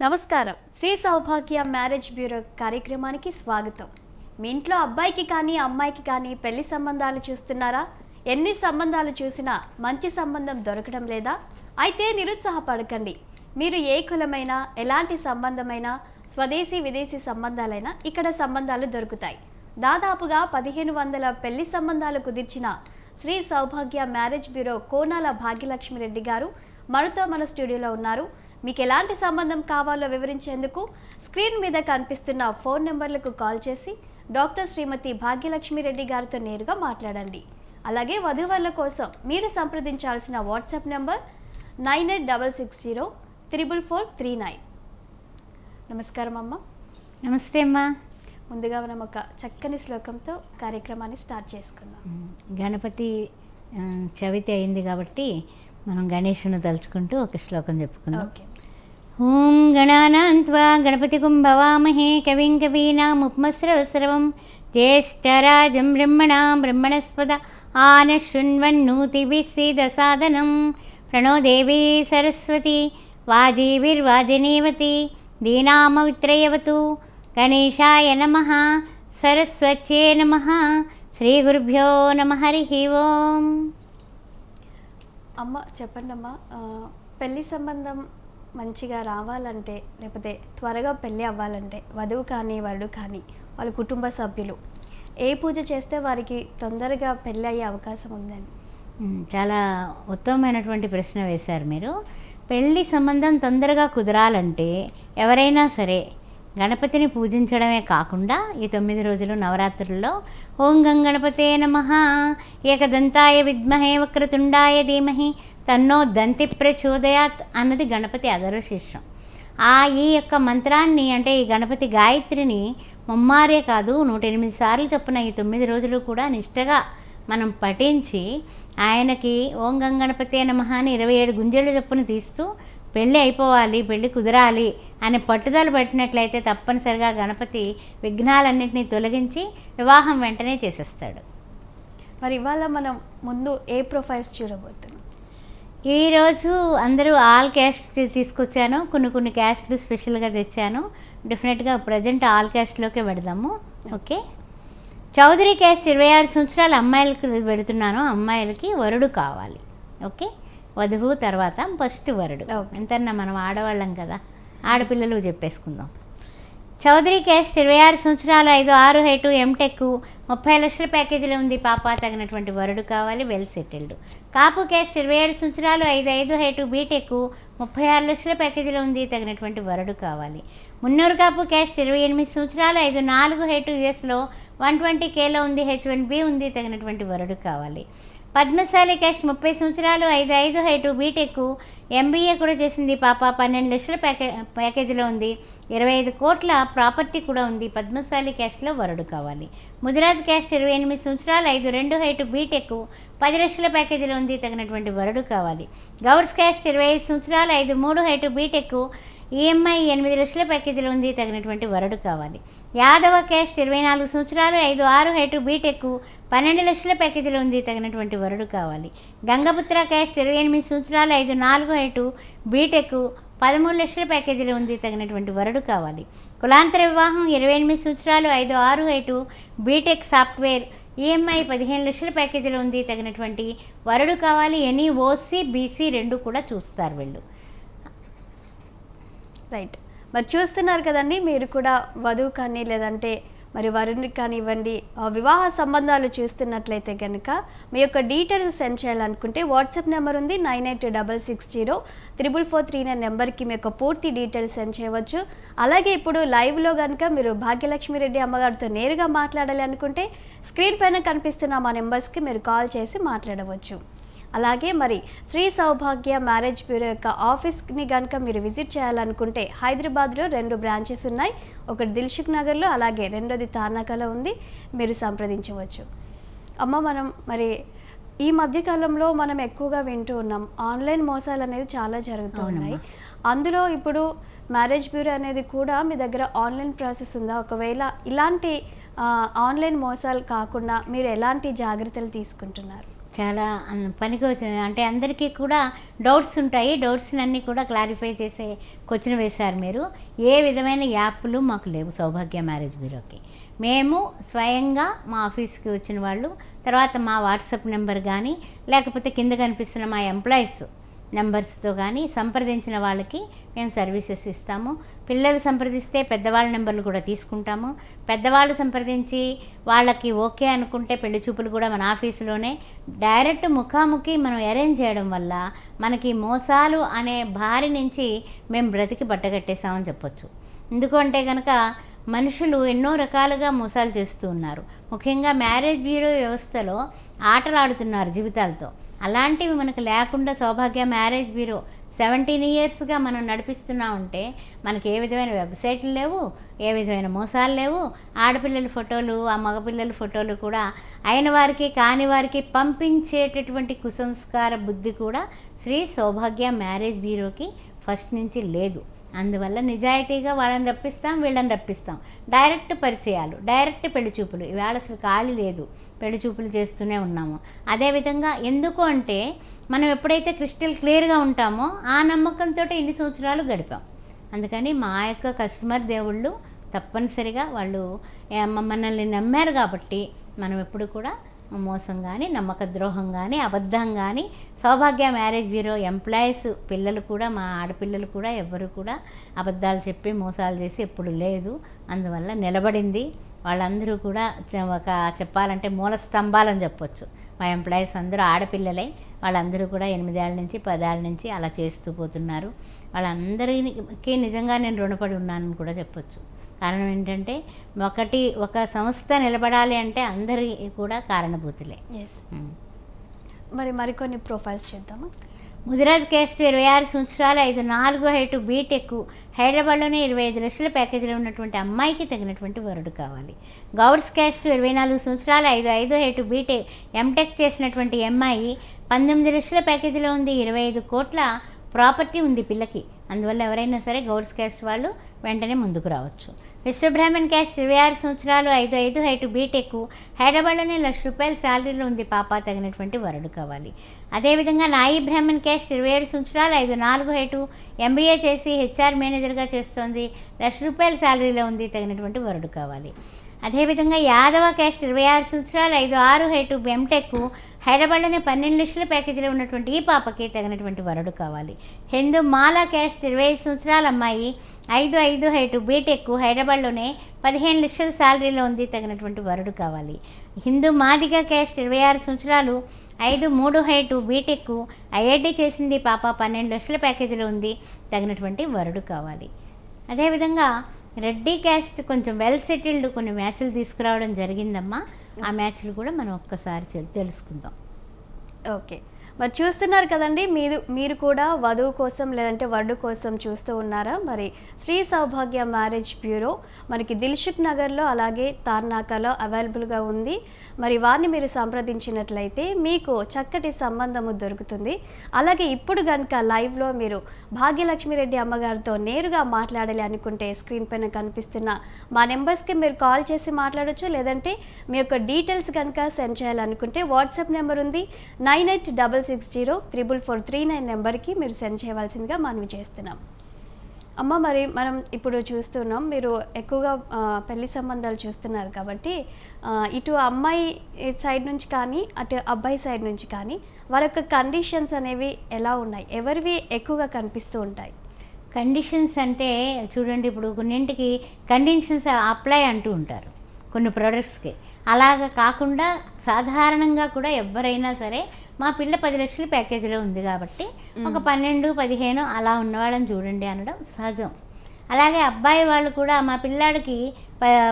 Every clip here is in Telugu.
నమస్కారం. శ్రీ సౌభాగ్య మ్యారేజ్ బ్యూరో కార్యక్రమానికి స్వాగతం. మీ ఇంట్లో అబ్బాయికి కానీ అమ్మాయికి కానీ పెళ్లి సంబంధాలు చూస్తున్నారా? ఎన్ని సంబంధాలు చూసినా మంచి సంబంధం దొరకడం లేదా? అయితే నిరుత్సాహపడకండి. మీరు ఏ కులమైనా, ఎలాంటి సంబంధమైనా, స్వదేశీ విదేశీ సంబంధాలైనా ఇక్కడ సంబంధాలు దొరుకుతాయి. దాదాపుగా 1500 పెళ్లి సంబంధాలు కుదిర్చిన శ్రీ సౌభాగ్య మ్యారేజ్ బ్యూరో కోనాల భాగ్యలక్ష్మి రెడ్డి గారు మనతో మన స్టూడియోలో ఉన్నారు. మీకు ఎలాంటి సంబంధం కావాలో వివరించేందుకు స్క్రీన్ మీద కనిపిస్తున్న ఫోన్ నెంబర్లకు కాల్ చేసి డాక్టర్ శ్రీమతి భాగ్యలక్ష్మి రెడ్డి గారితో నేరుగా మాట్లాడండి. అలాగే వధూవరుల కోసం మీరు సంప్రదించాల్సిన వాట్సాప్ నెంబర్ 9866044439. నమస్కారం అమ్మ. నమస్తే అమ్మా. ముందుగా మనం ఒక చక్కని శ్లోకంతో కార్యక్రమాన్ని స్టార్ట్ చేసుకుందాం. గణపతి చవితి అయింది కాబట్టి మనం గణేశుని తలుచుకుంటూ ఒక శ్లోకం చెప్పుకుందాం. ఓకే. ఓం గణానాన్త్వా గణపతిగుం భవామహే కవిం కవీనాముపమస్రవస్రవం జ్యేష్ఠరాజం బ్రహ్మణస్పద ఆనశృణ్వన్నోతిభిः सीदसादनं प्रणो देवी सरस्वती वाजीभिर्वाजिनीवती दीनामवित्रयवतु गणेशाय नमः सरस्वत्यै नमः श्रीगुरुभ्यो नमः हरिः ओं. అమ్మ చెప్పండి అమ్మ, పెళ్లి సంబంధం మంచిగా రావాలంటే లేకపోతే త్వరగా పెళ్ళి అవ్వాలంటే వధువు కానీ వరుడు కానీ వాళ్ళ కుటుంబ సభ్యులు ఏ పూజ చేస్తే వారికి తొందరగా పెళ్ళి అయ్యే అవకాశం ఉందండి? చాలా ఉత్తమమైనటువంటి ప్రశ్న వేశారు మీరు. పెళ్లి సంబంధం తొందరగా కుదరాలంటే ఎవరైనా సరే గణపతిని పూజించడమే కాకుండా ఈ 9 రోజులు నవరాత్రుల్లో ఓం గం గణపతే నమః ఏకదంతాయ విద్మహే వక్రతుండాయ ధీమహి తన్నో దంతి ప్రచోదయాత్ అన్నది గణపతి అగరు శీర్షం. ఈ యొక్క మంత్రాన్ని అంటే ఈ గణపతి గాయత్రిని ముమ్మారే కాదు 108 సార్లు చొప్పున ఈ 9 రోజులు కూడా నిష్టగా మనం పఠించి ఆయనకి ఓం గం గణపతే నమః అని 27 గుంజలు చొప్పున తీస్తూ పెళ్ళి అయిపోవాలి, పెళ్ళి కుదరాలి అనే పట్టుదల పెట్టినట్లయితే తప్పనిసరిగా గణపతి విఘ్నాలన్నింటినీ తొలగించి వివాహం వెంటనే చేసేస్తాడు. మరి ఇవాళ మనం ముందు ఏ ప్రొఫైల్స్ చూడబోతున్నాం? ఈరోజు అందరూ ఆల్ క్యాస్ట్ తీసుకొచ్చాను, కొన్ని క్యాస్ట్లు స్పెషల్గా తెచ్చాను. డెఫినెట్గా ప్రజెంట్ ఆల్ క్యాస్ట్లోకే పెడదాము. ఓకే. చౌదరి క్యాస్ట్ 26 సంవత్సరాల అమ్మాయిలకి పెడుతున్నాను. అమ్మాయిలకి వరుడు కావాలి. ఓకే. వధువు తర్వాత ఫస్ట్ వరుడు. ఎంతన్నా మనం ఆడవాళ్ళం కదా, ఆడపిల్లలు చెప్పేసుకుందాం. చౌదరి క్యాస్ట్ 26 సంవత్సరాలు, 5'6" హైటు, ఎంటెక్, 30 లక్షల ప్యాకేజీలో ఉంది పాప, తగినటువంటి వరుడు కావాలి, వెల్ సెటిల్డ్. కాపు క్యాస్ట్ 27 సంవత్సరాలు, 5'5" హైటు, బీటెక్, 36 లక్షల ప్యాకేజీలో ఉంది, తగినటువంటి వరుడు కావాలి. మున్నూరు కాపు క్యాస్ట్ 28 సంవత్సరాలు, 5'4" హైటు, యుఎస్లో 120Kలో ఉంది, H1B ఉంది, తగినటువంటి వరుడు కావాలి. పద్మశాలి క్యాస్ట్ 30 సంవత్సరాలు, 5'5" హైటు, బీటెక్, MBA కూడా చేసింది పాప, 12 లక్షల ప్యాకేజీలో ఉంది, 25 కోట్ల ప్రాపర్టీ కూడా ఉంది, పద్మశాలి క్యాస్ట్లో వరుడు కావాలి. ముదిరాజ్ క్యాస్ట్ 28 సంవత్సరాలు, 5'2" హైటు, బీటెక్, 10 లక్షల ప్యాకేజీలో ఉంది, తగినటువంటి వరుడు కావాలి. గౌడ్స్ క్యాస్ట్ 25 సంవత్సరాలు, 5'3" హైటు, బీటెక్, EMI 8 లక్షల ప్యాకేజీలో ఉంది, తగినటువంటి వరుడు కావాలి. యాదవ క్యాస్ట్ 24 సంవత్సరాలు, 5'6" హైటు, బీటెక్, 12 లక్షల ప్యాకేజీలో ఉంది, తగినటువంటి వరుడు కావాలి. గంగపుత్ర క్యాస్ట్ 28 సంవత్సరాలు, 5'4" హైటు, బీటెక్, 13 లక్షల ప్యాకేజీలో ఉంది, తగినటువంటి వరుడు కావాలి. కులాంతర వివాహం 28 సంవత్సరాలు, 5'6" హైటు, బీటెక్, సాఫ్ట్వేర్, EMI 15 లక్షల ప్యాకేజీలో ఉంది, తగినటువంటి వరుడు కావాలి. ఎనీ OC BC 2 కూడా చూస్తారు వీళ్ళు. రైట్. మరి చూస్తున్నారు కదండి, మీరు కూడా వధువు కానీ లేదంటే మరి వరుణ్ణి కానివ్వండి వివాహ సంబంధాలు చూస్తున్నట్లయితే కనుక మీ యొక్క డీటెయిల్స్ సెండ్ చేయాలనుకుంటే వాట్సాప్ నెంబర్ ఉంది 9866044439 నెంబర్కి మీ యొక్క పూర్తి డీటెయిల్స్ సెండ్ చేయవచ్చు. అలాగే ఇప్పుడు లైవ్లో కనుక మీరు భాగ్యలక్ష్మి రెడ్డి అమ్మగారితో నేరుగా మాట్లాడాలి అనుకుంటే స్క్రీన్ పైన కనిపిస్తున్న మా నెంబర్స్కి మీరు కాల్ చేసి మాట్లాడవచ్చు. అలాగే మరి శ్రీ సౌభాగ్య మ్యారేజ్ బ్యూరో యొక్క ఆఫీస్ని కనుక మీరు విజిట్ చేయాలనుకుంటే హైదరాబాద్లో 2 బ్రాంచెస్ ఉన్నాయి. ఒకటి దిల్సుఖ్ నగర్లో, అలాగే రెండోది తార్నాకలో ఉంది. మీరు సంప్రదించవచ్చు. అమ్మ, మనం మరి ఈ మధ్యకాలంలో మనం ఎక్కువగా వింటూ ఉన్నాం, ఆన్లైన్ మోసాలు అనేది చాలా జరుగుతూ ఉన్నాయి. అందులో ఇప్పుడు మ్యారేజ్ బ్యూరో అనేది కూడా మీ దగ్గర ఆన్లైన్ ప్రాసెస్ ఉందా? ఒకవేళ ఇలాంటి ఆన్లైన్ మోసాలు కాకుండా మీరు ఎలాంటి జాగ్రత్తలు తీసుకుంటున్నారు? చాలా పనికి వచ్చింది. అంటే అందరికీ కూడా డౌట్స్ ఉంటాయి. డౌట్స్‌నన్నీ కూడా క్లారిఫై చేసే క్వెషన్ వేశారు మీరు. ఏ విధమైన యాప్‌లు మాకు లేవు సౌభాగ్య మ్యారేజ్ బ్యూరోకి. మేము స్వయంగా మా ఆఫీస్‌కి వచ్చిన వాళ్ళు, తర్వాత మా వాట్సాప్ నెంబర్ గానీ, లేకపోతే కింద కనిపిస్తున్న మా ఎంప్లాయీస్ నెంబర్స్తో కానీ సంప్రదించిన వాళ్ళకి మేము సర్వీసెస్ ఇస్తాము. పిల్లలు సంప్రదిస్తే పెద్దవాళ్ళ నెంబర్లు కూడా తీసుకుంటాము. పెద్దవాళ్ళు సంప్రదించి వాళ్ళకి ఓకే అనుకుంటే పెళ్లి చూపులు కూడా మన ఆఫీసులోనే డైరెక్ట్ ముఖాముఖి మనం అరేంజ్ చేయడం వల్ల మనకి మోసాలు అనే బారి నుంచి మేము బ్రతికి బట్టగట్టేసామని చెప్పొచ్చు. ఎందుకంటే కనుక మనుషులు ఎన్నో రకాలుగా మోసాలు చేస్తూ ఉన్నారు. ముఖ్యంగా మ్యారేజ్ బ్యూరో వ్యవస్థలో ఆటలాడుతున్నారు జీవితాలతో. అలాంటివి మనకు లేకుండా సౌభాగ్య మ్యారేజ్ బ్యూరో 17 ఇయర్స్గా మనం నడిపిస్తున్నా ఉంటే మనకి ఏ విధమైన వెబ్సైట్లు లేవు, ఏ విధమైన మోసాలు లేవు. ఆడపిల్లల ఫోటోలు, ఆ మగపిల్లల ఫోటోలు కూడా అయిన వారికి కాని వారికి పంపించేటటువంటి కుసంస్కార బుద్ధి కూడా శ్రీ సౌభాగ్య మ్యారేజ్ బ్యూరోకి ఫస్ట్ నుంచి లేదు. అందువల్ల నిజాయితీగా వాళ్ళని రప్పిస్తాం, వీళ్ళని రప్పిస్తాం. డైరెక్ట్ పరిచయాలు, డైరెక్ట్ పెళ్లి చూపులు. ఇవాళ అసలు ఖాళీ లేదు, పెళ్లి చూపులు చేస్తూనే ఉన్నాము. అదేవిధంగా ఎందుకు అంటే మనం ఎప్పుడైతే క్రిస్టల్ క్లియర్గా ఉంటామో ఆ నమ్మకంతో ఇన్ని సంవత్సరాలు గడిపాం. అందుకని మా యొక్క కస్టమర్ దేవుళ్ళు తప్పనిసరిగా వాళ్ళు మనల్ని నమ్మారు కాబట్టి మనం ఎప్పుడు కూడా మోసం కానీ, నమ్మక ద్రోహం కానీ, అబద్ధం కానీ సౌభాగ్య మ్యారేజ్ బ్యూరో ఎంప్లాయీస్ పిల్లలు కూడా, మా ఆడపిల్లలు కూడా ఎవ్వరు కూడా అబద్ధాలు చెప్పి మోసాలు చేసి ఎప్పుడు లేదు. అందువల్ల నిలబడింది. వాళ్ళందరూ కూడా ఒక చెప్పాలంటే మూల స్తంభాలని చెప్పొచ్చు. మా ఎంప్లాయీస్ అందరూ ఆడపిల్లలే. వాళ్ళందరూ కూడా 8 ఏళ్ళ నుంచి 10 ఏళ్ళ నుంచి అలా చేస్తూ పోతున్నారు. వాళ్ళందరికీ నిజంగా నేను రుణపడి ఉన్నానని కూడా చెప్పొచ్చు. కారణం ఏంటంటే ఒక సంస్థ నిలబడాలి అంటే అందరి కూడా కారణభూతులే. మరి మరికొన్ని ప్రొఫైల్స్ చేద్దామా? ముదిరాజ్ క్యాస్ట్ 26 సంవత్సరాలు, 5'4" హైట్, బీటెక్, హైదరాబాద్లోనే 25 లక్షల ప్యాకేజీలో ఉన్నటువంటి అమ్మాయికి తగినటువంటి వరుడు కావాలి. గౌడ్స్ క్యాస్ట్ 24 సంవత్సరాలు, 5'5" హైట్, బీటెక్, ఎంటెక్ చేసినటువంటి అమ్మాయి 19 లక్షల ప్యాకేజీలో ఉంది. 25 కోట్ల ప్రాపర్టీ ఉంది పిల్లకి. అందువల్ల ఎవరైనా సరే గౌడ్స్ క్యాస్ట్ వాళ్ళు వెంటనే ముందుకు రావచ్చు. విశ్వబ్రాహ్మణ్ క్యాస్ట్ 26 సంవత్సరాలు, 5'5" హైట్, బీటెక్, హైదరాబాద్లోనే ₹1,00,000 శాలరీలో ఉంది పాప, తగినటువంటి వరుడు కావాలి. అదేవిధంగా నాయి బ్రాహ్మణ్ క్యాస్ట్ 27 సంవత్సరాలు, 5'4" హైట్, ఎంబీఏ చేసి హెచ్ఆర్ మేనేజర్గా చేస్తోంది, ₹1,00,000 శాలరీలో ఉంది, తగినటువంటి వరుడు కావాలి. అదేవిధంగా యాదవ క్యాస్ట్ 26 సంవత్సరాలు, 5'6" హైట్, ఎంటెక్, హైదరాబాద్లోనే 12 లక్షల ప్యాకేజీలో ఉన్నటువంటి ఈ పాపకి తగినటువంటి వరుడు కావాలి. హిందూ మాలా క్యాస్ట్ 25 సంవత్సరాల అమ్మాయి, 5'5" హైట్, బీటెక్, హైదరాబాద్లోనే 15 లక్షల శాలరీలో ఉంది, తగినటువంటి వరుడు కావాలి. హిందూ మాదిగ క్యాస్ట్ 26 సంవత్సరాలు, 5'3" హైట్, బీటెక్, ఐఐటి చేసింది పాప, 12 లక్షల ప్యాకేజీలో ఉంది, తగినటువంటి వరుడు కావాలి. అదేవిధంగా రెడ్డి క్యాస్ట్ కొంచెం వెల్ సెటిల్డ్ కొన్ని మ్యాచ్లు తీసుకురావడం జరిగిందమ్మా. ఆ మ్యాచ్లు కూడా మనం ఒక్కసారి తెలుసుకుందాం. ఓకే, మరి చూస్తున్నారు కదండి, మీరు కూడా వధువు కోసం లేదంటే వరుడు కోసం చూస్తూ ఉన్నారా? మరి శ్రీ సౌభాగ్య మ్యారేజ్ బ్యూరో మనకి దిల్సుఖ్ నగర్లో అలాగే తార్నాకలో అవైలబుల్గా ఉంది. మరి వారిని మీరు సంప్రదించినట్లయితే మీకు చక్కటి సంబంధము దొరుకుతుంది. అలాగే ఇప్పుడు కనుక లైవ్లో మీరు భాగ్యలక్ష్మిరెడ్డి అమ్మగారితో నేరుగా మాట్లాడాలి అనుకుంటే స్క్రీన్ పైన కనిపిస్తున్న మా నెంబర్స్కి మీరు కాల్ చేసి మాట్లాడచ్చు. లేదంటే మీ యొక్క డీటెయిల్స్ కనుక సెండ్ చేయాలనుకుంటే వాట్సాప్ నెంబర్ ఉంది 9866034439 నెంబర్కి మీరు సెండ్ చేయవలసిందిగా మనవి చేస్తున్నాం. అమ్మ, మరి మనం ఇప్పుడు చూస్తున్నాం మీరు ఎక్కువగా పెళ్లి సంబంధాలు చూస్తున్నారు కాబట్టి ఇటు అమ్మాయి సైడ్ నుంచి కానీ అటు అబ్బాయి సైడ్ నుంచి కానీ వారి యొక్క కండిషన్స్ అనేవి ఎలా ఉన్నాయి, ఎవరివి ఎక్కువగా కనిపిస్తూ ఉంటాయి? కండిషన్స్ అంటే చూడండి, ఇప్పుడు కొన్నింటికి కండిషన్స్ అప్లై అంటూ ఉంటారు కొన్ని ప్రోడక్ట్స్కి. అలాగా కాకుండా సాధారణంగా కూడా ఎవరైనా సరే మా పిల్ల 10 లక్షల ప్యాకేజీలో ఉంది కాబట్టి ఒక 12-15 అలా ఉన్నవాళ్ళని చూడండి అనడం సహజం. అలాగే అబ్బాయి వాళ్ళు కూడా మా పిల్లాడికి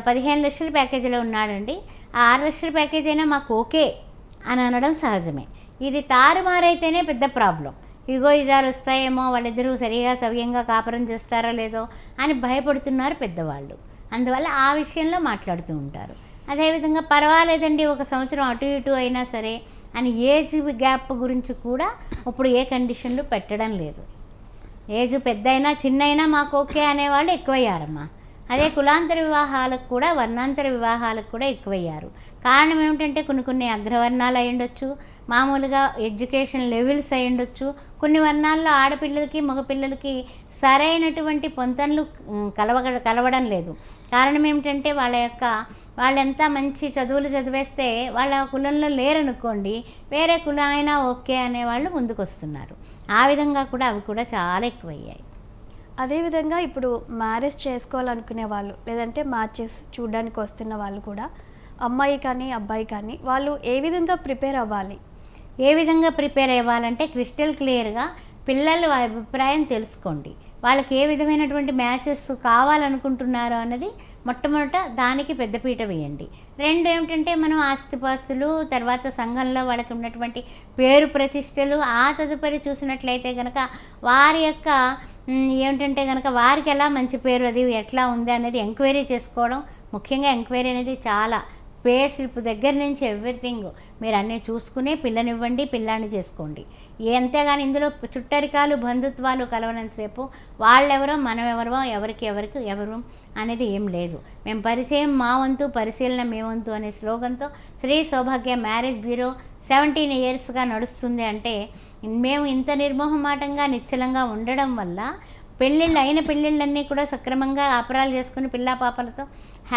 15 లక్షల ప్యాకేజీలో ఉన్నాడండి, ఆ 6 లక్షల ప్యాకేజీ అయినా మాకు ఓకే అని అనడం సహజమే. ఇది తారుమారైతేనే పెద్ద ప్రాబ్లం. ఇగో ఇజారు వస్తాయేమో, వాళ్ళిద్దరూ సరిగా సవ్యంగా కాపురం చేస్తారో లేదో అని భయపడుతున్నారు పెద్దవాళ్ళు. అందువల్ల ఆ విషయంలో మాట్లాడుతూ ఉంటారు. అదేవిధంగా పర్వాలేదండి, ఒక సంవత్సరం అటు ఇటు అయినా సరే అని ఏజ్ గ్యాప్ గురించి కూడా ఇప్పుడు ఏ కండిషన్లు పెట్టడం లేదు. ఏజ్ పెద్ద అయినా చిన్న అయినా మాకు ఓకే అనేవాళ్ళు ఎక్కువయ్యారమ్మా. అదే కులాంతర వివాహాలకు కూడా వర్ణాంతర వివాహాలకు కూడా ఎక్కువయ్యారు. కారణం ఏమిటంటే కొన్ని అగ్రవర్ణాలు అయి ఉండొచ్చు, మామూలుగా ఎడ్యుకేషన్ లెవెల్స్ అయి ఉండొచ్చు. కొన్ని వర్ణాల్లో ఆడపిల్లలకి మగపిల్లలకి సరైనటువంటి పొంతనలు కలవడం లేదు. కారణం ఏమిటంటే వాళ్ళెంత మంచి చదువులు చదివేస్తే వాళ్ళ కులంలో లేరనుకోండి, వేరే కులం అయినా ఓకే అనేవాళ్ళు ముందుకు వస్తున్నారు. ఆ విధంగా కూడా అవి కూడా చాలా ఎక్కువయ్యాయి. అదేవిధంగా ఇప్పుడు మ్యారేజ్ చేసుకోవాలనుకునే వాళ్ళు లేదంటే మ్యాచెస్ చూడడానికి వస్తున్న వాళ్ళు కూడా అమ్మాయి కానీ అబ్బాయి కానీ వాళ్ళు ఏ విధంగా ప్రిపేర్ అవ్వాలి? ఏ విధంగా ప్రిపేర్ అవ్వాలంటే క్రిస్టల్ క్లియర్గా పిల్లల అభిప్రాయం తెలుసుకోండి. వాళ్ళకి ఏ విధమైనటువంటి మ్యాచెస్ కావాలనుకుంటున్నారో అన్నది మొట్టమొదట దానికి పెద్దపీట వేయండి. రెండు ఏమిటంటే మనం ఆస్తిపాస్తులు, తర్వాత సంఘంలో వాళ్ళకి ఉన్నటువంటి పేరు ప్రతిష్టలు, ఆ తదుపరి చూసినట్లయితే కనుక వారి యొక్క ఏమిటంటే కనుక వారికి ఎలా మంచి పేరు అది ఎట్లా ఉంది అనేది ఎంక్వైరీ చేసుకోవడం. ముఖ్యంగా ఎంక్వైరీ అనేది చాలా పే స్లిప్ దగ్గర నుంచి ఎవ్రీథింగ్ మీరు అన్నీ చూసుకునే పిల్లనివ్వండి, పిల్లాన్ని చేసుకోండి. అంతేగాని ఇందులో చుట్టరికాలు బంధుత్వాలు కలవనంతసేపు వాళ్ళెవరో మనం ఎవరు అనేది ఏం లేదు. మేము పరిచయం మా వంతు, పరిశీలన మీ వంతు అనే స్లోగన్తో శ్రీ సౌభాగ్య మ్యారేజ్ బ్యూరో 17 ఇయర్స్గా నడుస్తుంది. అంటే మేము ఇంత నిర్మోహమాటంగా నిశ్చలంగా ఉండడం వల్ల అయిన పెళ్ళిళ్ళన్నీ కూడా సక్రమంగా ఆపరాలు చేసుకుని పిల్లా పాపలతో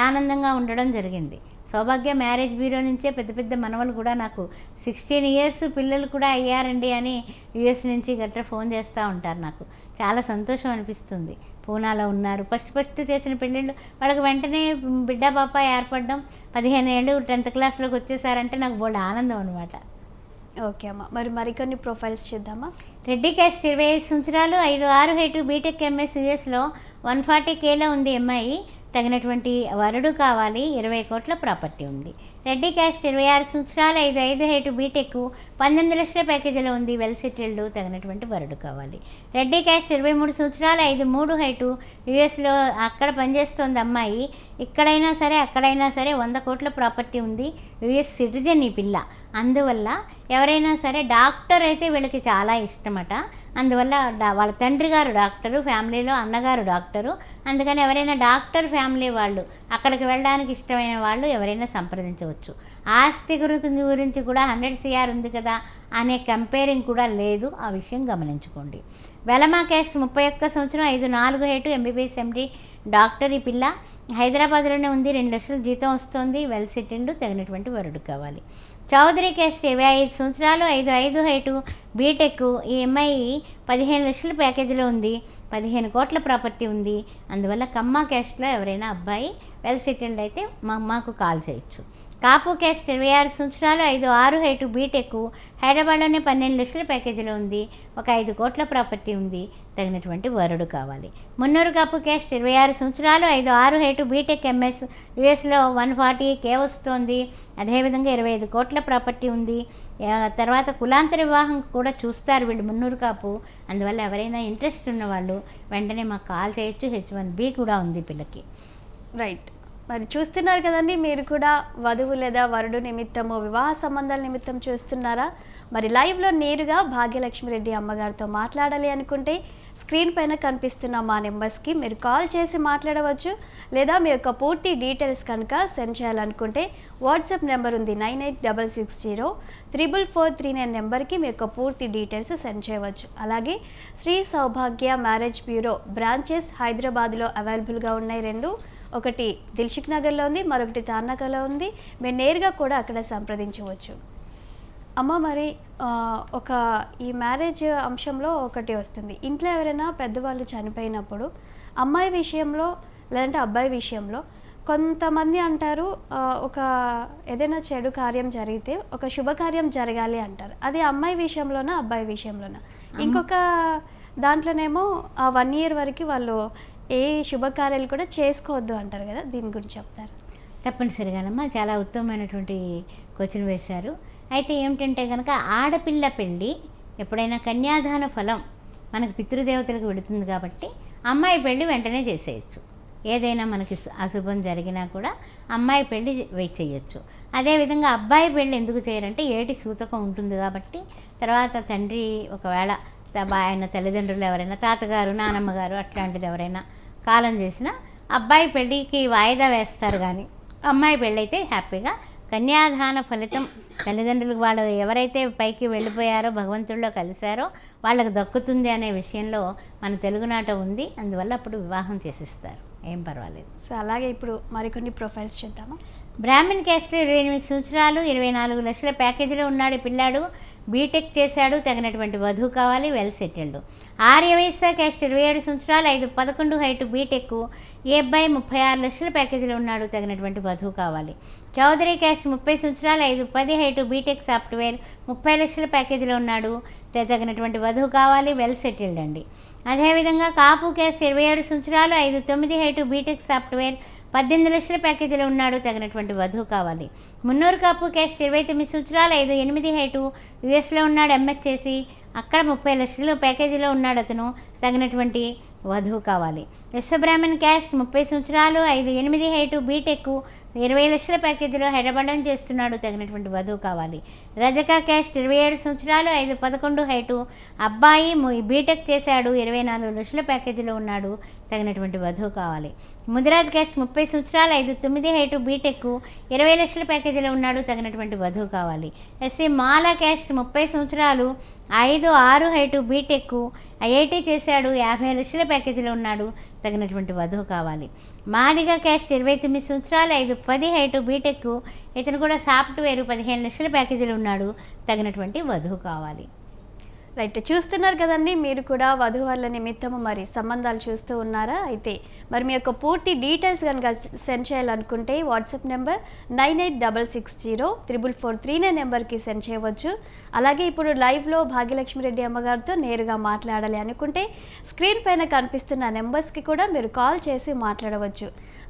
ఆనందంగా ఉండడం జరిగింది. సౌభాగ్య మ్యారేజ్ బ్యూరో నుంచే పెద్ద మనవలు కూడా నాకు 16 ఇయర్స్ పిల్లలు కూడా అయ్యారండి అని యుఎస్ నుంచి గట్రా ఫోన్ చేస్తూ ఉంటారు. నాకు చాలా సంతోషం అనిపిస్తుంది. పూనాలో ఉన్నారు, ఫస్ట్ చేసిన పెళ్ళిళ్ళు వాళ్ళకి వెంటనే బిడ్డ పాప ఏర్పడడం, 15 ఏళ్ళు 10th క్లాస్లోకి వచ్చేసారంటే నాకు బోల్డ్ ఆనందం అనమాట. ఓకే అమ్మ, మరికొన్ని ప్రొఫైల్స్ చూద్దామా? రెడ్డి క్యాస్ట్ 25 సంవత్సరాలు, 5'6" హైటు, బీటెక్ ఎంఎస్ యుఎస్లో 140Kలో ఉంది అమ్మాయి. తగినటువంటి వరుడు కావాలి, 20 కోట్ల ప్రాపర్టీ ఉంది. రెడ్డి క్యాస్ట్ 26 సంవత్సరాలు, 5'5" హైటు, బీటెక్, 18 లక్షల ప్యాకేజీలో ఉంది, వెల్ సెటిల్డ్, తగినటువంటి వరుడు కావాలి. రెడ్డి క్యాస్ట్ 23 సంవత్సరాలు, 5'3" హైటు, యుఎస్లో అక్కడ పనిచేస్తోంది అమ్మాయి. ఇక్కడైనా సరే అక్కడైనా సరే 100 కోట్ల ప్రాపర్టీ ఉంది, యుఎస్ సిటిజన్ ఈ పిల్ల. అందువల్ల ఎవరైనా సరే డాక్టర్ అయితే వీళ్ళకి చాలా ఇష్టమట. అందువల్ల వాళ్ళ తండ్రి గారు డాక్టరు, ఫ్యామిలీలో అన్నగారు డాక్టరు. అందుకని ఎవరైనా డాక్టర్ ఫ్యామిలీ వాళ్ళు అక్కడికి వెళ్ళడానికి ఇష్టమైన వాళ్ళు ఎవరైనా సంప్రదించవచ్చు. ఆస్తి గురించి కూడా 100 CR ఉంది కదా అనే కంపేరింగ్ కూడా లేదు, ఆ విషయం గమనించుకోండి. వెలమా క్యాస్ట్ 31 సంవత్సరం, 5'4" హైటు, MBBS MD డాక్టర్ ఈ పిల్ల. హైదరాబాద్లోనే ఉంది, 2 లక్షల జీతం వస్తుంది, వెల్ సెటిల్డ్, తగినటువంటి వరుడు కావాలి. చౌదరి క్యాస్ట్ 25 సంవత్సరాలు, 5'5" హైటు, బీటెక్. ఈ అమ్మాయి 15 లక్షల ప్యాకేజీలో ఉంది, 15 కోట్ల ప్రాపర్టీ ఉంది. అందువల్ల కమ్మ క్యాస్ట్లో ఎవరైనా అబ్బాయి వెల్ సెటిల్డ్ అయితే మాకు కాల్ చేయొచ్చు. కాపు క్యాస్ట్ 26 సంవత్సరాలు, 5'6" హైటు, బీటెక్. హైదరాబాద్లోనే 12 లక్షల ప్యాకేజీలో ఉంది, ఒక 5 కోట్ల ప్రాపర్టీ ఉంది, తగినటువంటి వరుడు కావాలి. మున్నూరు కాపు క్యాస్ట్ 26 సంవత్సరాలు, 5'6" హైటు, బీటెక్ ఎంఎస్, యుఎస్లో 140K వస్తోంది. అదేవిధంగా 25 కోట్ల ప్రాపర్టీ ఉంది. తర్వాత కులాంతర వివాహం కూడా చూస్తారు వీళ్ళు మున్నూరు కాపు. అందువల్ల ఎవరైనా ఇంట్రెస్ట్ ఉన్నవాళ్ళు వెంటనే మాకు కాల్ చేయొచ్చు. H1B కూడా ఉంది పిల్లకి. రైట్, మరి చూస్తున్నారు కదండి, మీరు కూడా వధువు లేదా వరుడు నిమిత్తము వివాహ సంబంధాల నిమిత్తం చూస్తున్నారా? మరి లైవ్లో నేరుగా భాగ్యలక్ష్మి రెడ్డి అమ్మగారితో మాట్లాడాలి అనుకుంటే స్క్రీన్ పైన కనిపిస్తున్న మా నెంబర్స్కి మీరు కాల్ చేసి మాట్లాడవచ్చు. లేదా మీ యొక్క పూర్తి డీటెయిల్స్ కనుక సెండ్ చేయాలనుకుంటే వాట్సాప్ నెంబర్ ఉంది 9866034439 నెంబర్కి మీ యొక్క పూర్తి డీటెయిల్స్ సెండ్ చేయవచ్చు. అలాగే శ్రీ సౌభాగ్య మ్యారేజ్ బ్యూరో బ్రాంచెస్ హైదరాబాద్లో అవైలబుల్గా ఉన్నాయి 2. ఒకటి దిల్షుక్ నగర్లో ఉంది, మరొకటి తార్నగర్లో ఉంది. మీరు నేరుగా కూడా అక్కడ సంప్రదించవచ్చు. అమ్మ, మరి ఈ మ్యారేజ్ అంశంలో ఒకటి వస్తుంది. ఇంట్లో ఎవరైనా పెద్దవాళ్ళు చనిపోయినప్పుడు అమ్మాయి విషయంలో లేదంటే అబ్బాయి విషయంలో కొంతమంది అంటారు, ఏదైనా చెడు కార్యం జరిగితే ఒక శుభకార్యం జరగాలి అంటారు. అది అమ్మాయి విషయంలోనా అబ్బాయి విషయంలోనా? ఇంకొక దాంట్లోనేమో 1 year వరకు వాళ్ళు ఏ శుభకార్యాలు కూడా చేసుకోవద్దు అంటారు కదా, దీని గురించి చెప్తారు? తప్పనిసరిగానమ్మా, చాలా ఉత్తమమైనటువంటి క్వశ్చన్ వేశారు. అయితే ఏమిటంటే కనుక ఆడపిల్ల పెళ్ళి ఎప్పుడైనా కన్యాదాన ఫలం మనకు పితృదేవతలకు వెళుతుంది కాబట్టి అమ్మాయి పెళ్ళి వెంటనే చేసేయచ్చు. ఏదైనా మనకి అశుభం జరిగినా కూడా అమ్మాయి పెళ్ళి చేయొచ్చు. అదేవిధంగా అబ్బాయి పెళ్ళి ఎందుకు చేయరంటే ఏటి సూతకం ఉంటుంది కాబట్టి, తర్వాత తండ్రి ఒకవేళ ఆయన తల్లిదండ్రులు ఎవరైనా తాతగారు నానమ్మగారు అట్లాంటిది ఎవరైనా కాలం చేసినా అబ్బాయి పెళ్ళికి వాయిదా వేస్తారు కానీ అమ్మాయి పెళ్ళైతే హ్యాపీగా కన్యాదాన ఫలితం తల్లిదండ్రులకు వాళ్ళు ఎవరైతే పైకి వెళ్ళిపోయారో భగవంతుడిలో కలిశారో వాళ్ళకు దక్కుతుంది అనే విషయంలో మన తెలుగునాట ఉంది. అందువల్ల అప్పుడు వివాహం చేసిస్తారు, ఏం పర్వాలేదు. సో అలాగే ఇప్పుడు మరికొన్ని ప్రొఫైల్స్ చూద్దామా. బ్రాహ్మణ్ క్యాస్ట్ 28 సంవత్సరాలు 24 లక్షల ప్యాకేజీలో ఉన్నాడు పిల్లాడు. బీటెక్ చేశాడు, తగినటువంటి వధువు కావాలి, వెల్ సెటిల్డ్. ఆర్యవైశ్య క్యాస్ట్ 27 సంవత్సరాలు 5'11" హైట్, బీటెక్. ఈ అబ్బాయి 36 లక్షల ప్యాకేజీలో ఉన్నాడు, తగినటువంటి వధువు కావాలి. చౌదరి క్యాస్ట్ 30 సంవత్సరాలు 5'10" హైట్, బీటెక్ సాఫ్ట్వేర్, 30 లక్షల ప్యాకేజీలో ఉన్నాడు, తగినటువంటి వధువు కావాలి, వెల్ సెటిల్డ్ అండి. అదేవిధంగా కాపు క్యాస్ట్ 27 సంవత్సరాలు 5'9" హైట్, బీటెక్ సాఫ్ట్వేర్, 18 లక్షల ప్యాకేజీలో ఉన్నాడు, తగినటువంటి వధువు కావాలి. మున్నూరు కాపు క్యాస్ట్ 29 సంవత్సరాలు 5'8" హైటు, యుఎస్లో ఉన్నాడు, ఎంఎస్ చేసి అక్కడ 30 లక్షల ప్యాకేజీలో ఉన్నాడు అతను, తగినటువంటి వధువు కావాలి. విశ్వబ్రాహ్మణ్ క్యాస్ట్ 30 సంవత్సరాలు 5'8" హైటు, బీటెక్, 20 లక్షల ప్యాకేజీలో హైదరాబాద్ చేస్తున్నాడు, తగినటువంటి వధువు కావాలి. రజక క్యాస్ట్ 27 సంవత్సరాలు 5'11" హైటు, అబ్బాయి బీటెక్ చేశాడు, 24 లక్షల ప్యాకేజీలో ఉన్నాడు, తగినటువంటి వధువు కావాలి. ముదిరాజ్ క్యాస్ట్ 30 సంవత్సరాలు 5'9" హైటు, బీటెక్, 20 లక్షల ప్యాకేజీలో ఉన్నాడు, తగినటువంటి వధువు కావాలి. ఎస్సీ మాల క్యాస్ట్ 30 సంవత్సరాలు 5'6" హైటు, బీటెక్, ఐఐటీ చేశాడు, 50 లక్షల ప్యాకేజీలో ఉన్నాడు, తగినటువంటి వధువు కావాలి. మాదిగ క్యాస్ట్ 29 సంవత్సరాలు 5'10" హైటు, బీటెక్, ఇతను కూడా సాఫ్ట్వేర్, 15 లక్షల ప్యాకేజీలో ఉన్నాడు, తగినటువంటి వధువు కావాలి. రైట్, చూస్తున్నారు కదండి, మీరు కూడా వధువర్ల నిమిత్తము మరి సంబంధాలు చూస్తూ ఉన్నారా? అయితే మరి మీ యొక్క పూర్తి డీటెయిల్స్ కనుక సెండ్ చేయాలనుకుంటే వాట్సాప్ నెంబర్ 9866044439 నెంబర్కి సెండ్ చేయవచ్చు. అలాగే ఇప్పుడు లైవ్లో భాగ్యలక్ష్మి రెడ్డి అమ్మగారితో నేరుగా మాట్లాడాలి అనుకుంటే స్క్రీన్ పైన కనిపిస్తున్న నెంబర్స్కి కూడా మీరు కాల్ చేసి మాట్లాడవచ్చు.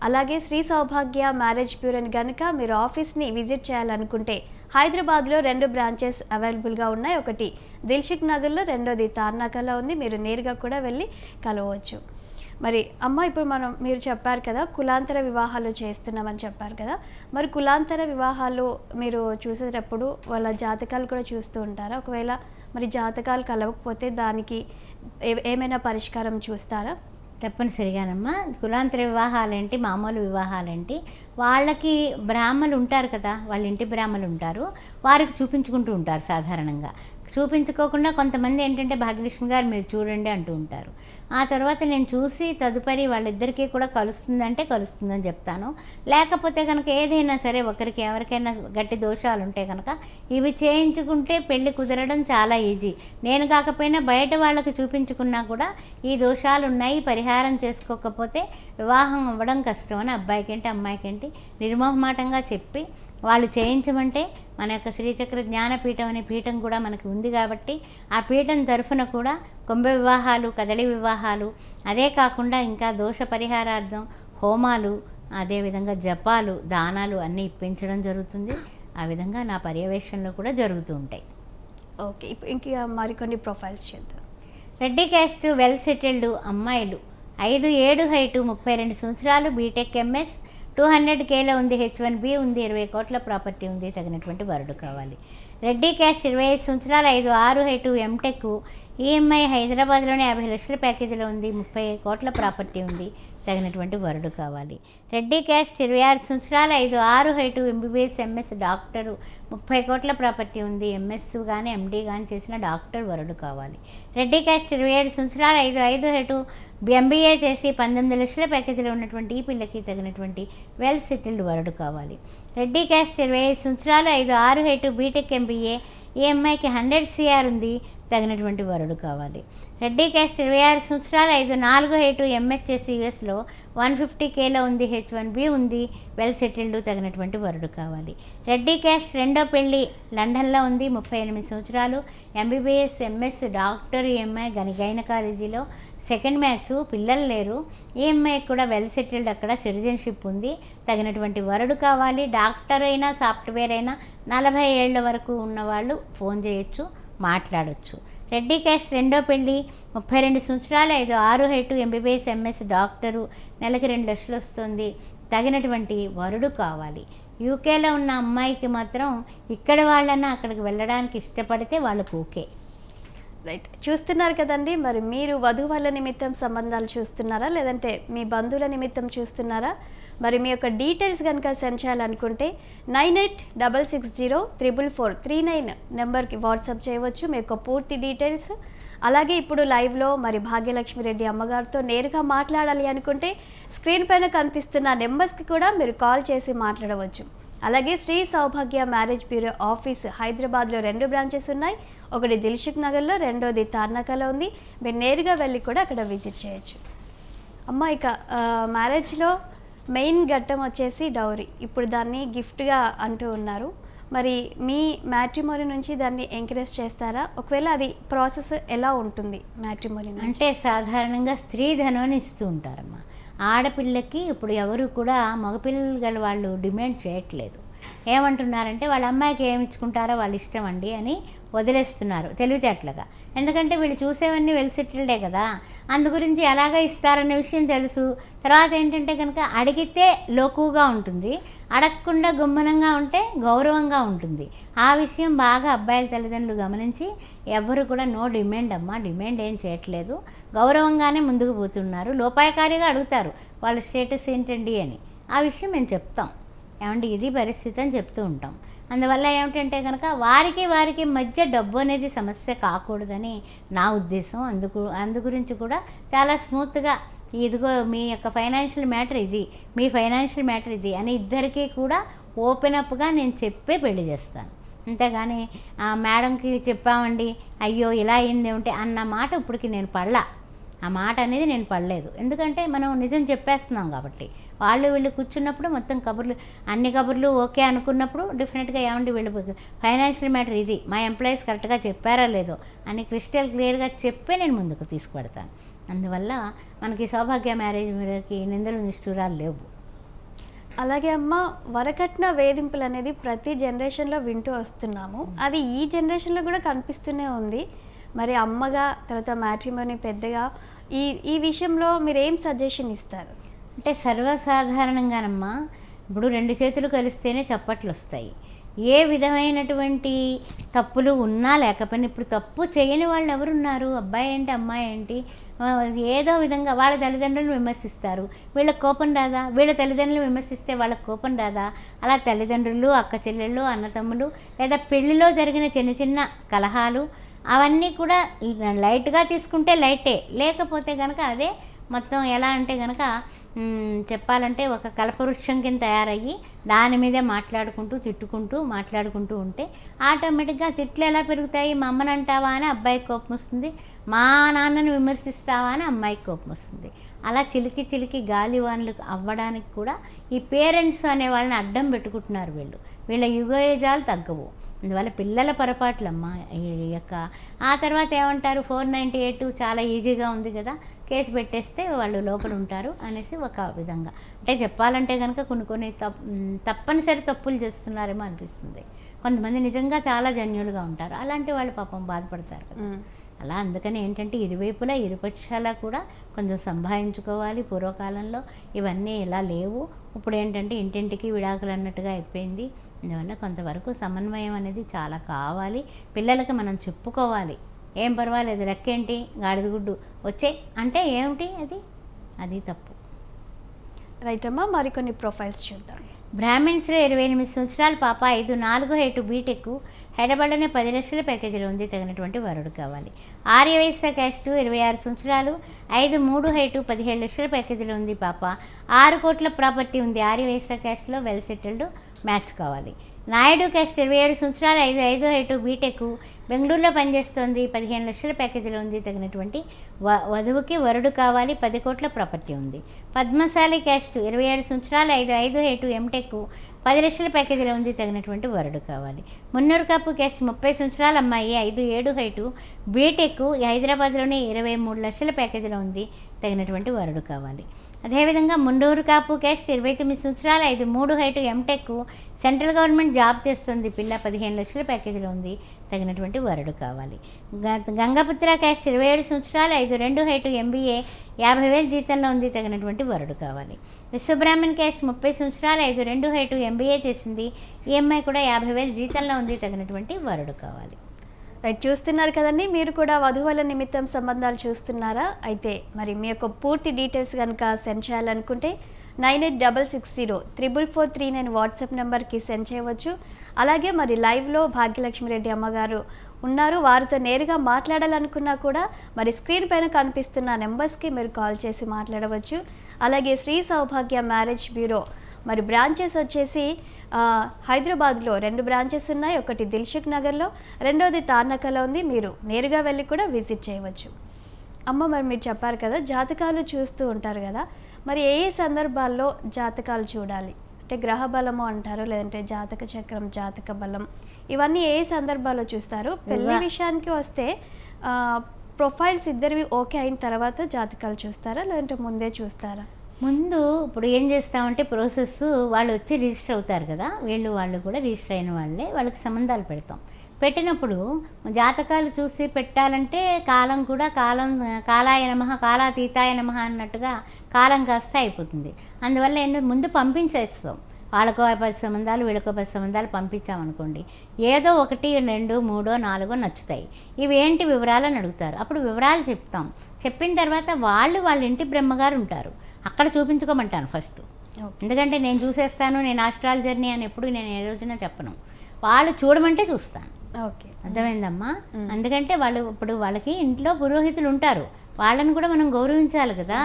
అలాగే శ్రీ సౌభాగ్య మ్యారేజ్ బ్యూరోని కనుక మీరు ఆఫీస్ని విజిట్ చేయాలనుకుంటే హైదరాబాద్లో 2 బ్రాంచెస్ అవైలబుల్గా ఉన్నాయి. ఒకటి దిల్షుక్ నగర్లో, రెండోది తార్నాకలో ఉంది. మీరు నేరుగా కూడా వెళ్ళి కలవచ్చు. మరి అమ్మ, ఇప్పుడు మీరు చెప్పారు కదా కులాంతర వివాహాలు చేస్తున్నామని చెప్పారు కదా, మరి కులాంతర వివాహాలు మీరు చూసేటప్పుడు వాళ్ళ జాతకాలు కూడా చూస్తూ ఉంటారా? ఒకవేళ మరి జాతకాలు కలవకపోతే దానికి ఏమైనా పరిష్కారం చూస్తారా? తప్పనిసరిగానమ్మా. కులాంతర వివాహాలేంటి, మామూలు వివాహాలేంటి, వాళ్ళకి బ్రాహ్మలు ఉంటారు కదా, వాళ్ళ ఇంటి బ్రాహ్మలు ఉంటారు, వారికి చూపించుకుంటూ ఉంటారు. సాధారణంగా చూపించుకోకుండా కొంతమంది ఏంటంటే భాగ్యలక్ష్మి గారు మీరు చూడండి అంటూ ఉంటారు. ఆ తర్వాత నేను చూసి తదుపరి వాళ్ళిద్దరికీ కూడా కలుస్తుందంటే కలుస్తుందని చెప్తాను. లేకపోతే కనుక ఏదైనా సరే ఒకరికి ఎవరికైనా గట్టి దోషాలు ఉంటే కనుక ఇవి చేయించుకుంటే పెళ్ళి కుదరడం చాలా ఈజీ. నేను కాకపోయినా బయట వాళ్ళకి చూపించుకున్నా కూడా ఈ దోషాలు ఉన్నాయి, పరిహారం చేసుకోకపోతే వివాహం అవ్వడం కష్టం అని అబ్బాయికేంటి అమ్మాయికేంటి నిర్మోహమాటంగా చెప్పి వాళ్ళు చేయించమంటే మన యొక్క శ్రీచక్ర జ్ఞానపీఠం అనే పీఠం కూడా మనకి ఉంది కాబట్టి ఆ పీఠం తరఫున కూడా కుంభ వివాహాలు, కదలి వివాహాలు, అదే కాకుండా ఇంకా దోష పరిహారార్థం హోమాలు, అదేవిధంగా జపాలు, దానాలు అన్నీ ఇప్పించడం జరుగుతుంది. ఆ విధంగా నా పర్యవేక్షణలో కూడా జరుగుతూ ఉంటాయి. ఓకే, ఇంకా మరికొన్ని ప్రొఫైల్స్ చేద్దాం. రెడ్డి క్యాస్ట్ వెల్ సెటిల్డ్ అమ్మాయిలు 5'7" హైటు, 32 సంవత్సరాలు, బీటెక్, ఎంఎస్, 200Kలో ఉంది, H1B ఉంది, 20 కోట్ల ప్రాపర్టీ ఉంది, తగినటువంటి వరుడు కావాలి. రెడ్డి క్యాస్ట్ 25 సంవత్సరాలు 5'6" హైటు, ఎంటెక్, ఈఎంఐ, హైదరాబాద్లోనే 50 లక్షల ప్యాకేజీలో ఉంది, 30 కోట్ల ప్రాపర్టీ ఉంది, తగినటువంటి వరుడు కావాలి. రెడ్డి క్యాస్ట్ 26 సంవత్సరాలు 5'6" హైటు, ఎంబీబీఎస్, ఎంఎస్, డాక్టరు, 30 కోట్ల ప్రాపర్టీ ఉంది, ఎంఎస్ కానీ ఎండీ కానీ చేసిన డాక్టర్ వరుడు కావాలి. రెడ్డి క్యాస్ట్ 27 సంవత్సరాలు 5'5" హైటు, ఎంబీఏ చేసి 19 లక్షల ప్యాకేజీలో ఉన్నటువంటి ఈ పిల్లకి తగినటువంటి వెల్ సెటిల్డ్ వరుడు కావాలి. రెడ్డి క్యాస్ట్ 25 సంవత్సరాలు 5'6" హైటు, బీటెక్, ఎంబీఏ, ఈఎంఐకి 100 CR ఉంది, తగినటువంటి వరుడు కావాలి. రెడ్డి క్యాస్ట్ 26 సంవత్సరాలు 5'4" హైటు, ఎంఎస్ చేసి యూఎస్లో 150Kలో ఉంది, H1B ఉంది, వెల్ సెటిల్డ్, తగినటువంటి వరుడు కావాలి. రెడ్డి క్యాస్ట్ రెండో పెళ్ళి లండన్లో ఉంది, 38 సంవత్సరాలు, ఎంబీబీఎస్, ఎంఎస్, డాక్టర్, ఈఎంఐ గైనకాలజీలో, సెకండ్ మ్యాచ్, పిల్లలు లేరు, ఈఎంఐ కూడా వెల్ సెటిల్డ్, అక్కడ సిటిజన్షిప్ ఉంది, తగినటువంటి వరుడు కావాలి. డాక్టర్ అయినా సాఫ్ట్వేర్ అయినా 40 ఏళ్ల వరకు ఉన్నవాళ్ళు ఫోన్ చేయొచ్చు, మాట్లాడవచ్చు. రెడ్డి క్యాస్ట్ రెండో పెళ్ళి 32 సంవత్సరాలు 5'6" హైటు, ఎంబీబీఎస్, ఎంఎస్, డాక్టరు, నెలకి 2 లక్షలు వస్తుంది, తగినటువంటి వరుడు కావాలి. యూకేలో ఉన్న అమ్మాయికి మాత్రం ఇక్కడ వాళ్ళన్నా అక్కడికి వెళ్ళడానికి ఇష్టపడితే వాళ్ళకు ఓకే. రైట్, చూస్తున్నారు కదండి. మరి మీరు వధువుల నిమిత్తం సంబంధాలు చూస్తున్నారా, లేదంటే మీ బంధువుల నిమిత్తం చూస్తున్నారా? మరి మీ యొక్క డీటెయిల్స్ కనుక సెండ్ చేయాలనుకుంటే 9866044439 నెంబర్కి వాట్సాప్ చేయవచ్చు మీ యొక్క పూర్తి డీటెయిల్స్. అలాగే ఇప్పుడు లైవ్లో మరి భాగ్యలక్ష్మి రెడ్డి అమ్మగారితో నేరుగా మాట్లాడాలి అనుకుంటే స్క్రీన్ పైన కనిపిస్తున్న నెంబర్స్కి కూడా మీరు కాల్ చేసి మాట్లాడవచ్చు. అలాగే శ్రీ సౌభాగ్య మ్యారేజ్ బ్యూరో ఆఫీస్ హైదరాబాద్లో 2 బ్రాంచెస్ ఉన్నాయి. ఒకటి దిల్సుఖ్ నగర్లో, రెండోది తార్నాకలో ఉంది. మీరు నేరుగా వెళ్ళి కూడా అక్కడ విజిట్ చేయొచ్చు. అమ్మ, ఇక మ్యారేజ్లో మెయిన్ ఘట్టం వచ్చేసి డౌరీ. ఇప్పుడు దాన్ని గిఫ్ట్గా అంటూ ఉన్నారు. మరి మీ మ్యాట్రిమోనీ నుంచి దాన్ని ఎంకరేజ్ చేస్తారా? ఒకవేళ అది ప్రాసెస్ ఎలా ఉంటుంది మ్యాట్రిమోనీ అంటే సాధారణంగా స్త్రీధనం ఇస్తూ ఉంటారమ్మా. ఆడపిల్లకి ఇప్పుడు ఎవరు కూడా మగపిల్లలు గల వాళ్ళు డిమాండ్ చేయట్లేదు. ఏమంటున్నారంటే వాళ్ళ అమ్మాయికి ఏమి ఇచ్చుకుంటారో వాళ్ళ ఇష్టం అండి అని వదిలేస్తున్నారు తెలివితేటలుగా. ఎందుకంటే వీళ్ళు చూసేవన్నీ వెల్ సెటిల్డే కదా, అందు గురించి ఎలాగ ఇస్తారనే విషయం తెలుసు. తర్వాత ఏంటంటే కనుక అడిగితే లోకుగా ఉంటుంది, అడగకుండా గుమ్మనంగా ఉంటే గౌరవంగా ఉంటుంది. ఆ విషయం బాగా అబ్బాయిల తల్లిదండ్రులు గమనించి ఎవరు కూడా నో డిమాండ్ అమ్మా, డిమాండ్ ఏం చేయట్లేదు, గౌరవంగానే ముందుకు పోతున్నారు. లోపాయకారిగా అడుగుతారు వాళ్ళ స్టేటస్ ఏంటండి అని. ఆ విషయం మేము చెప్తాం, ఏమంటే ఇది పరిస్థితి అని చెప్తూ ఉంటాం. అందువల్ల ఏమిటంటే కనుక వారికి మధ్య డబ్బు అనేది సమస్య కాకూడదని నా ఉద్దేశం. అందు గురించి కూడా చాలా స్మూత్గా ఇదిగో మీ యొక్క ఫైనాన్షియల్ మ్యాటర్ ఇది, మీ ఫైనాన్షియల్ మ్యాటర్ ఇది అని ఇద్దరికీ కూడా ఓపెన్ అప్గా నేను చెప్పే పెళ్లి చేస్తాను. అంతేగాని మేడంకి చెప్పామండి అయ్యో ఇలా అయింది ఏమిటి అన్న మాట ఇప్పటికి నేను పడలా. ఆ మాట అనేది నేను పడలేదు. ఎందుకంటే మనం నిజం చెప్పేస్తున్నాం కాబట్టి. వీళ్ళు కూర్చున్నప్పుడు మొత్తం అన్ని కబుర్లు ఓకే అనుకున్నప్పుడు డెఫినెట్గా ఏమండి వీళ్ళు ఫైనాన్షియల్ మ్యాటర్ ఇది, మా ఎంప్లాయీస్ కరెక్ట్గా చెప్పారా లేదో అని క్రిస్టల్ క్లియర్గా చెప్పే నేను ముందుకు తీసుకుపెడతాను. అందువల్ల మనకి సౌభాగ్య మ్యారేజ్ మీరకి నిందలు నిష్ఠూరాలు లేవు. అలాగే అమ్మ, వరకట్న వేధింపులు అనేది ప్రతి జనరేషన్లో వింటూ వస్తున్నాము. అది ఈ జనరేషన్లో కూడా కనిపిస్తూనే ఉంది. మరి అమ్మగా, తర్వాత మ్యాట్రిమోనీ పెద్దగా ఈ విషయంలో మీరు ఏం సజెషన్ ఇస్తారు? అంటే సర్వసాధారణంగానమ్మా, ఇప్పుడు 2 చేతులు కలిస్తేనే చప్పట్లు వస్తాయి. ఏ విధమైనటువంటి తప్పులు ఉన్నా లేకపోయినా ఇప్పుడు తప్పు చేయని వాళ్ళు ఎవరున్నారు? అబ్బాయి ఏంటి అమ్మాయి ఏంటి, ఏదో విధంగా వాళ్ళ తల్లిదండ్రులను విమర్శిస్తారు. వీళ్ళకి కోపం రాదా? వీళ్ళ తల్లిదండ్రులు విమర్శిస్తే వాళ్ళకి కోపం రాదా? అలా తల్లిదండ్రులు, అక్క చెల్లెళ్ళు, అన్నతమ్ములు, లేదా పెళ్లిలో జరిగిన చిన్న చిన్న కలహాలు అవన్నీ కూడా లైట్గా తీసుకుంటే లైటే, లేకపోతే కనుక అదే మొత్తం ఎలా అంటే కనుక చెప్పాలంటే ఒక కల్పవృక్షం కింద తయారయ్యి దాని మీదే మాట్లాడుకుంటూ ఉంటే ఆటోమేటిక్గా తిట్లు ఎలా పెరుగుతాయి? మా అమ్మని అంటావా అని అబ్బాయికి కోపం వస్తుంది, మా నాన్నని విమర్శిస్తావా అని అమ్మాయికి కోపం వస్తుంది. అలా చిలికి గాలివాన్లు అవ్వడానికి కూడా ఈ పేరెంట్స్ అనే వాళ్ళని అడ్డం పెట్టుకుంటున్నారు. వీళ్ళ యుగయుజాలు తగ్గవు. అందువల్ల పిల్లల పొరపాట్లమ్మ ఈ యొక్క. ఆ తర్వాత ఏమంటారు, 498 చాలా ఈజీగా ఉంది కదా, కేసు పెట్టేస్తే వాళ్ళు లోపల ఉంటారు అనేసి ఒక విధంగా. అంటే చెప్పాలంటే కనుక కొన్ని తప్పనిసరి తప్పులు చేస్తున్నారేమో అనిపిస్తుంది. కొంతమంది నిజంగా చాలా జన్యులుగా ఉంటారు, అలాంటి వాళ్ళు పాపం బాధపడతారు కదా. అలా అందుకని ఏంటంటే ఇరువైపులా ఇరుపక్షాల కూడా కొంచెం సంభాయించుకోవాలి. పూర్వకాలంలో ఇవన్నీ ఇలా లేవు. ఇప్పుడు ఏంటంటే ఇంటింటికి విడాకులు అన్నట్టుగా అయిపోయింది. అందువల్ల కొంతవరకు సమన్వయం అనేది చాలా కావాలి. పిల్లలకి మనం చెప్పుకోవాలి, ఏం పర్వాలేదు, లెక్కేంటి, గాడిద గుడ్డు వచ్చే అంటే ఏమిటి, అది తప్పు. రైట్ అమ్మా, మరికొన్ని ప్రొఫైల్స్ చూద్దాం. బ్రాహ్మిన్స్లో 28 సంవత్సరాల పాప, 5-4 హైటు, బీటెక్, హైదరాబాద్లోనే 10 లక్షల ప్యాకేజీలో ఉంది, తగినటువంటి వరుడు కావాలి. ఆర్యవైశ్య క్యాస్ట్, 26 సంవత్సరాలు, 5-3 హైటు, 17 లక్షల ప్యాకేజీలో ఉంది పాప. 6 కోట్ల ప్రాపర్టీ ఉంది. ఆర్యవైశ్య క్యాస్ట్లో వెల్ సెటిల్డ్ మ్యాచ్ కావాలి. నాయుడు క్యాస్ట్, 27 సంవత్సరాలు, 5 హైటు, బీటెక్, బెంగళూరులో పనిచేస్తోంది, 15 లక్షల ప్యాకేజీలో ఉంది, తగినటువంటి వధువుకి వరుడు కావాలి. 10 కోట్ల ప్రాపర్టీ ఉంది. పద్మశాలి క్యాస్ట్, 27 సంవత్సరాలు, 5 హైటు, ఎంటెక్, 10 లక్షల ప్యాకేజీలో ఉంది, తగినటువంటి వరుడు కావాలి. మున్నూరు కాపు క్యాస్ట్, 30 సంవత్సరాల అమ్మాయి, 5-7 హైటు, బీటెక్, హైదరాబాద్లోనే 23 లక్షల ప్యాకేజీలో ఉంది, తగినటువంటి వరుడు కావాలి. అదేవిధంగా మున్నూరు కాపు క్యాస్ట్, 29 సంవత్సరాలు, 5-3 height, M Tech, central government job చేస్తుంది, పిల్ల, 15 లక్షల ప్యాకేజీలో ఉంది, తగినటువంటి వరుడు కావాలి. గంగపుత్ర క్యాస్ట్, 27 సంవత్సరాలు, 5-2 హైటు, ఎంబీఏ, 50,000 జీతంలో ఉంది, తగినటువంటి వరుడు కావాలి. విశ్వబ్రాహ్మణ్ క్యాస్ట్, 30 సంవత్సరాలు, 5-2 హైటు, ఎంబీఏ చేసింది, ఈఎంఐ కూడా 50,000 జీతంలో ఉంది, తగినటువంటి వరుడు కావాలి. రైట్, చూస్తున్నారు కదండి, మీరు కూడా వధువుల నిమిత్తం సంబంధాలు చూస్తున్నారా? అయితే మరి మీ యొక్క పూర్తి డీటెయిల్స్ కనుక సెండ్ చేయాలనుకుంటే 9866044439 వాట్సాప్ నెంబర్కి సెండ్ చేయవచ్చు. అలాగే మరి లైవ్లో భాగ్యలక్ష్మి రెడ్డి అమ్మగారు ఉన్నారు, వారితో నేరుగా మాట్లాడాలనుకున్నా కూడా మరి స్క్రీన్ పైన కనిపిస్తున్న నెంబర్స్కి మీరు కాల్ చేసి మాట్లాడవచ్చు. అలాగే శ్రీ సౌభాగ్య మ్యారేజ్ బ్యూరో మరి బ్రాంచెస్ వచ్చేసి హైదరాబాద్లో 2 బ్రాంచెస్ ఉన్నాయి. ఒకటి దిల్సుఖ్ నగర్లో, రెండోది తార్నకలో ఉంది. మీరు నేరుగా వెళ్ళి కూడా విజిట్ చేయవచ్చు. అమ్మ, మరి మీరు చెప్పారు కదా జాతకాలు చూస్తూ ఉంటారు కదా, మరి ఏ ఏ సందర్భాల్లో జాతకాలు చూడాలి? అంటే గ్రహ బలము అంటారు, లేదంటే జాతక చక్రం, జాతక బలం, ఇవన్నీ ఏ సందర్భాల్లో చూస్తారు? పెళ్లి విషయానికి వస్తే ప్రొఫైల్స్ ఇద్దరివి ఓకే అయిన తర్వాత జాతకాలు చూస్తారా, లేదంటే ముందే చూస్తారా? ముందు ఇప్పుడు ఏం చేస్తామంటే ప్రాసెస్, వాళ్ళు వచ్చి రిజిస్టర్ అవుతారు కదా, వాళ్ళు కూడా రిజిస్టర్ అయిన వాళ్ళే, వాళ్ళకి సంబంధాలు పెడతాం. పెట్టినప్పుడు జాతకాలు చూసి పెట్టాలంటే కాలం కూడా కాలాయ నమః కాలాతీతాయ నమః అన్నట్టుగా కాలం కాస్త అయిపోతుంది. అందువల్ల ఏంటంటే ముందు పంపించేస్తాం. వాళ్ళకో 10 సంబంధాలు, వీళ్ళకో 10 సంబంధాలు పంపించామనుకోండి, ఏదో 1, 2, 3, 4 నచ్చుతాయి. ఇవి ఏంటి వివరాలు అని అడుగుతారు. అప్పుడు వివరాలు చెప్తాం. చెప్పిన తర్వాత వాళ్ళ ఇంటి బ్రహ్మగారు ఉంటారు, అక్కడ చూపించుకోమంటాను ఫస్ట్. ఎందుకంటే నేను చూసేస్తాను, నేను ఆస్ట్రాల్ జర్నీ అని ఎప్పుడు నేను ఏ రోజున చెప్పను. వాళ్ళు చూడమంటే చూస్తాను. ఓకే, అర్థమైందమ్మా? ఎందుకంటే ఇప్పుడు వాళ్ళకి ఇంట్లో పురోహితులు ఉంటారు, వాళ్ళని కూడా మనం గౌరవించాలి కదా.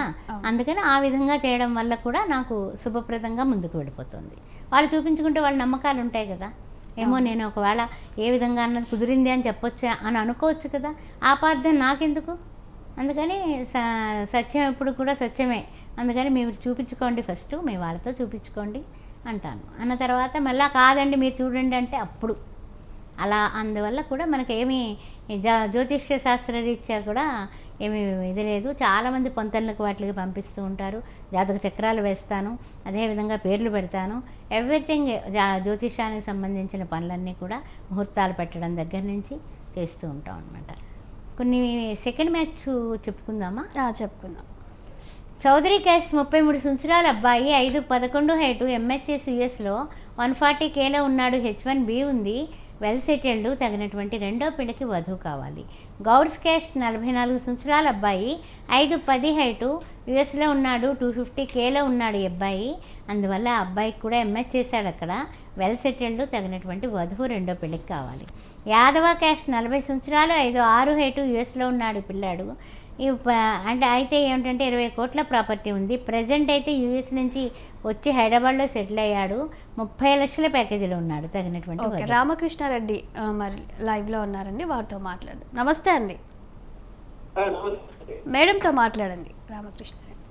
అందుకని ఆ విధంగా చేయడం వల్ల కూడా నాకు శుభప్రదంగా ముందుకు వెళ్ళిపోతుంది. వాళ్ళు చూపించుకుంటే వాళ్ళ నమ్మకాలు ఉంటాయి కదా. ఏమో నేను ఒకవేళ ఏ విధంగా అన్నది కుదిరింది అని చెప్పొచ్చా అని అనుకోవచ్చు కదా, ఆపార్థం నాకెందుకు. అందుకని సత్యం ఎప్పుడు కూడా సత్యమే. అందుకని మీరు చూపించుకోండి, ఫస్ట్ మీ వాళ్ళతో చూపించుకోండి అంటాను. అన్న తర్వాత మళ్ళీ కాదండి మీరు చూడండి అంటే అప్పుడు అలా. అందువల్ల కూడా మనకేమీ జ్యోతిష్య శాస్త్రరీత్యా కూడా ఏమీ ఇది లేదు. చాలామంది పొంతనలకు వాటికి పంపిస్తూ ఉంటారు. జాతక చక్రాలు వేస్తాను, అదేవిధంగా పేర్లు పెడతాను. ఎవ్రీథింగ్ జ్యోతిష్యానికి సంబంధించిన పనులన్నీ కూడా ముహూర్తాలు పెట్టడం దగ్గర నుంచి చేస్తూ ఉంటాం అన్నమాట. కొన్ని సెకండ్ మ్యాచ్ చెప్పుకుందామా? చెప్పుకుందాం. చౌదరి క్యాస్ట్ 33 సంవత్సరాల అబ్బాయి, 5'11" హైటు, ఎంహెచ్ఎస్ యుఎస్లో 140Kలో ఉన్నాడు, H1B ఉంది, వెల్ సెటిల్డ్, తగినటువంటి రెండో పిల్లకి వధువు కావాలి. గౌడ్స్ క్యాస్ట్ 44 సంవత్సరాల అబ్బాయి, 5'10" హైటు, యుఎస్లో ఉన్నాడు, 250Kలో ఉన్నాడు ఈ అబ్బాయి. అందువల్ల ఆ అబ్బాయికి కూడా ఎంహెచ్ చేశాడు అక్కడ, వెల్ సెటిల్డ్, తగినటువంటి వధువు రెండో పిల్లకి కావాలి. యాదవ క్యాస్ట్ 40 సంవత్సరాలు, 5'6" హైటు, యుఎస్లో ఉన్నాడు పిల్లాడు. అంటే అయితే ఏమిటంటే 20 కోట్ల ప్రాపర్టీ ఉంది. ప్రజెంట్ అయితే యుఎస్ నుంచి వచ్చి హైదరాబాద్లో సెటిల్ అయ్యాడు, 30 లక్షల ప్యాకేజీలో ఉన్నాడు, తగినటువంటి. రామకృష్ణారెడ్డి మరి లైవ్లో ఉన్నారండి, వారితో మాట్లాడు. నమస్తే అండి, మేడంతో మాట్లాడండి. రామకృష్ణారెడ్డి.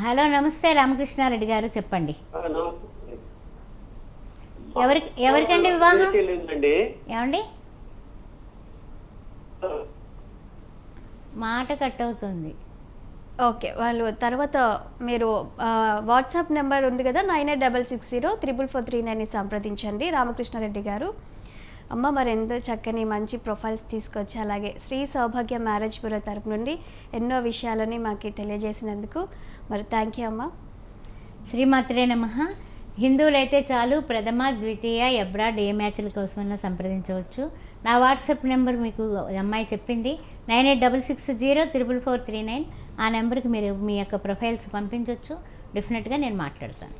హలో, నమస్తే రామకృష్ణారెడ్డి గారు, చెప్పండి. ఎవరికండి వివాహం? ఏమండి, మాట కట్ అవుతుంది. ఓకే, వాళ్ళు తర్వాత మీరు వాట్సాప్ నెంబర్ ఉంది కదా 9866044439 సంప్రదించండి రామకృష్ణారెడ్డి గారు. అమ్మ, మరి ఎంతో చక్కని మంచి ప్రొఫైల్స్ తీసుకొచ్చి అలాగే శ్రీ సౌభాగ్య మ్యారేజ్ బ్యూరో తరపు నుండి ఎన్నో విషయాలని మాకు తెలియజేసినందుకు మరి థ్యాంక్ యూ అమ్మ. శ్రీమాత్రే నమః. హిందువులైతే చాలు, ప్రథమ, ద్వితీయ, అబ్రాడ్ ఏ మ్యాచ్ల కోసమైనా సంప్రదించవచ్చు. నా వాట్సాప్ నెంబర్ మీకు అమ్మాయి చెప్పింది, 9866044439. ఆ నెంబర్కి మీరు మీ యొక్క ప్రొఫైల్స్ పంపించవచ్చు. డెఫినెట్గా నేను మాట్లాడతాను.